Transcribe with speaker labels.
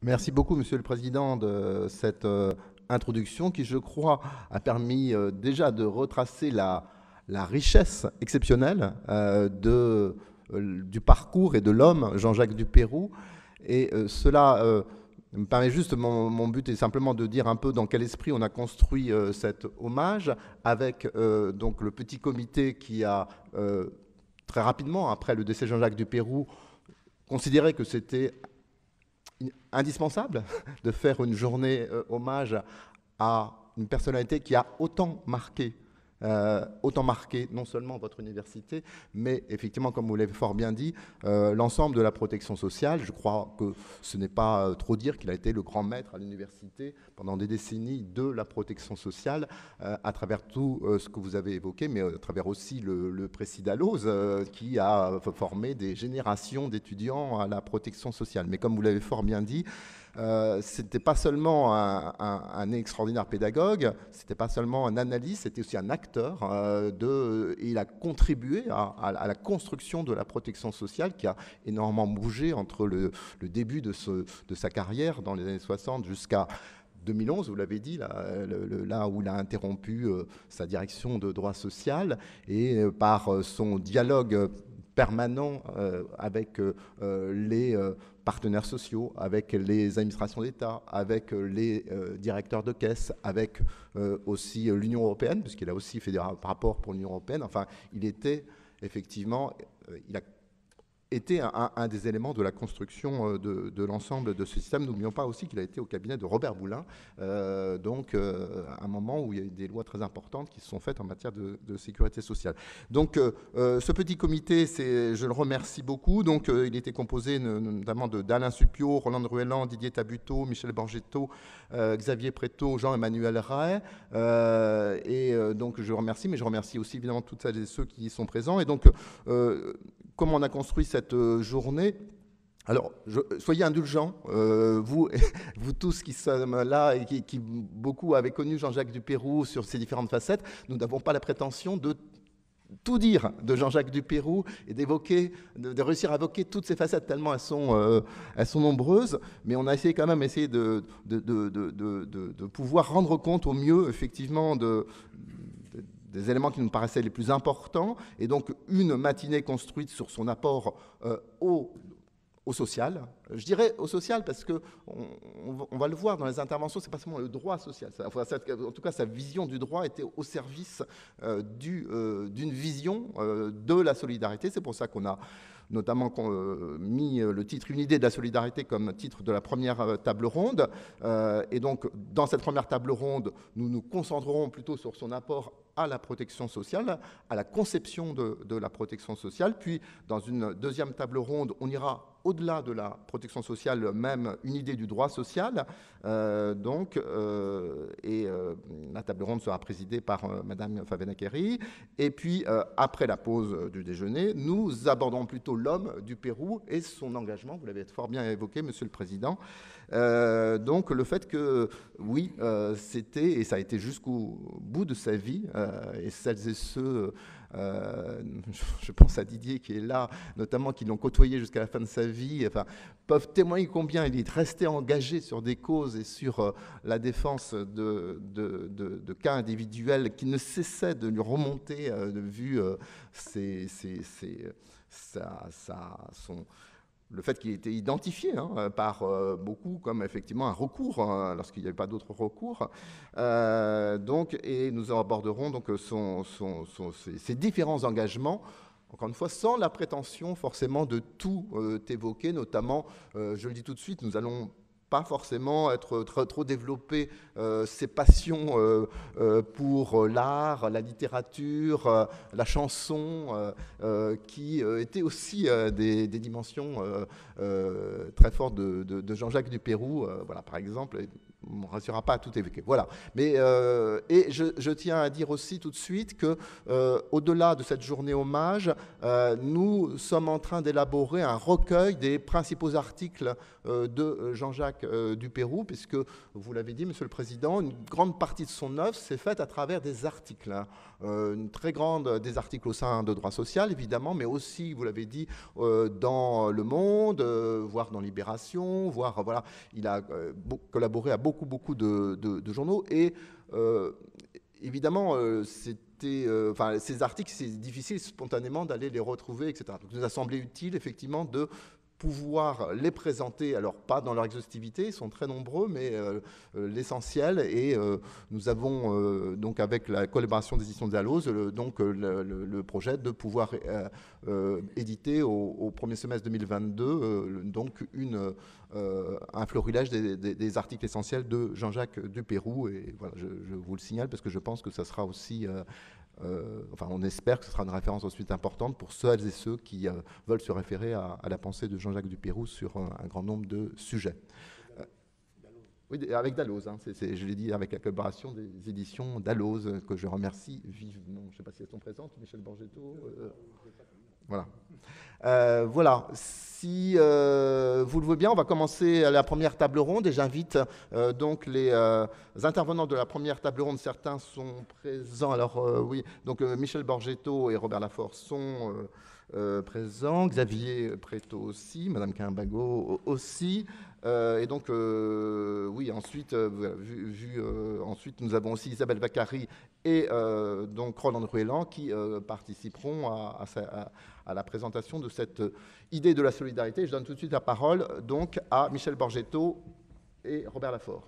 Speaker 1: Merci beaucoup, Monsieur le Président, de cette introduction qui, je crois, a permis déjà de retracer la richesse exceptionnelle du parcours et de l'homme, Jean-Jacques Dupéroux. Et cela me permet juste, mon but est simplement de dire un peu dans quel esprit on a construit cet hommage, avec donc le petit comité qui a, très rapidement, après le décès de Jean-Jacques Dupéroux, considéré que c'était indispensable de faire une journée hommage à une personnalité qui a autant marqué non seulement votre université, mais effectivement, comme vous l'avez fort bien dit, l'ensemble de la protection sociale. Je crois que ce n'est pas trop dire qu'il a été le grand maître à l'université pendant des décennies de la protection sociale, à travers tout ce que vous avez évoqué, mais à travers aussi le Président Dalloz, qui a formé des générations d'étudiants à la protection sociale. Mais comme vous l'avez fort bien dit, c'était pas seulement un extraordinaire pédagogue, c'était pas seulement un analyste, c'était aussi un acteur. Il a contribué à la construction de la protection sociale qui a énormément bougé entre le début de sa carrière dans les années 60 jusqu'à 2011, vous l'avez dit, là où il a interrompu sa direction de droit social, et par son dialogue permanent avec les partenaires sociaux, avec les administrations d'État, avec les directeurs de caisse, avec aussi l'Union européenne, puisqu'il a aussi fait des rapports pour l'Union européenne. Enfin, il était effectivement, il a été un des éléments de la construction de l'ensemble de ce système. N'oublions pas aussi qu'il a été au cabinet de Robert Boulin, à un moment où il y a eu des lois très importantes qui se sont faites en matière de sécurité sociale. Donc ce petit comité, je le remercie beaucoup. Donc il était composé notamment d'Alain Suppiot, Roland de Ruellan, Didier Tabuteau, Michel Borgetto, Xavier Prétot, Jean-Emmanuel Ray. Donc je remercie, mais je remercie aussi évidemment toutes celles et ceux qui y sont présents. Et donc comment on a construit cette journée? Alors, soyez indulgents, vous tous qui sommes là et qui beaucoup avez connu Jean-Jacques Dupéroux sur ses différentes facettes. Nous n'avons pas la prétention de tout dire de Jean-Jacques Dupéroux et de réussir à évoquer toutes ces facettes, tellement elles sont nombreuses, mais on a essayé quand même de pouvoir rendre compte au mieux, effectivement, des éléments qui nous paraissaient les plus importants, et donc une matinée construite sur son apport au social. Je dirais au social parce qu'on va le voir dans les interventions, c'est pas seulement le droit social. En tout cas, sa vision du droit était au service d'une vision de la solidarité. C'est pour ça qu'on a notamment mis le titre « Une idée de la solidarité » comme titre de la première table ronde. Et donc, dans cette première table ronde, nous nous concentrerons plutôt sur son apport à la protection sociale, à la conception de la protection sociale. Puis, dans une deuxième table ronde, on ira au-delà de la protection sociale, même une idée du droit social. La table ronde sera présidée par Madame Favena-Kéry. Et puis, après la pause du déjeuner, nous aborderons plutôt l'homme Dupéroux et son engagement. Vous l'avez fort bien évoqué, Monsieur le Président. Donc, le fait que, oui, c'était, et ça a été jusqu'au bout de sa vie, et celles et ceux, je pense à Didier qui est là, notamment qui l'ont côtoyé jusqu'à la fin de sa vie, enfin, peuvent témoigner combien il est resté engagé sur des causes et sur la défense de cas individuels qui ne cessaient de lui remonter de vue le fait qu'il ait été identifié par beaucoup comme effectivement un recours lorsqu'il n'y avait pas d'autres recours. Et nous aborderons donc ces différents engagements, encore une fois, sans la prétention forcément de tout évoquer, notamment, je le dis tout de suite, nous allons pas forcément être trop développé ses passions pour l'art, la littérature, la chanson, qui étaient aussi des dimensions très fortes de Jean-Jacques Dupéroux. Voilà, par exemple, on ne réussira pas à tout évoquer. Voilà. Mais, et je tiens à dire aussi tout de suite que, au-delà de cette journée hommage, nous sommes en train d'élaborer un recueil des principaux articles de Jean-Jacques Dupéroux, puisque, vous l'avez dit, Monsieur le Président, une grande partie de son œuvre s'est faite à travers des articles. Hein. Une très grande des articles au sein de Droit Social, évidemment, mais aussi, vous l'avez dit, dans Le Monde, voire dans Libération, voire, voilà, il a collaboré à beaucoup de journaux. Et évidemment, enfin, ces articles, c'est difficile spontanément d'aller les retrouver, etc. Donc, il nous a semblé utile, effectivement, de pouvoir les présenter, alors pas dans leur exhaustivité, ils sont très nombreux, mais l'essentiel. Et nous avons, donc avec la collaboration des éditions de Dalloz, donc le projet de pouvoir éditer au premier semestre 2022 donc un florilège des articles essentiels de Jean-Jacques Dupéroux. Et voilà, je vous le signale parce que je pense que ça sera aussi... enfin, on espère que ce sera une référence ensuite importante pour celles et ceux qui veulent se référer à la pensée de Jean-Jacques Dupéroux sur un grand nombre de sujets. Oui, avec Dalloz, hein, je l'ai dit, avec la collaboration des éditions Dalloz, que je remercie vivement. Je ne sais pas si elles sont présentes, Michel Borgetto. Voilà. Voilà. Si vous le voulez bien, on va commencer à la première table ronde et j'invite donc les intervenants de la première table ronde. Certains sont présents. Alors oui, donc Michel Borgetto et Robert Laforce sont présents, Xavier Préto aussi, Madame Quimbago aussi. Et donc, oui, ensuite, ensuite, nous avons aussi Isabelle Vaccari et donc Roland Ruellan qui participeront à la présentation de cette idée de la solidarité. Je donne tout de suite la parole donc à Michel Borgetto et Robert Laforce.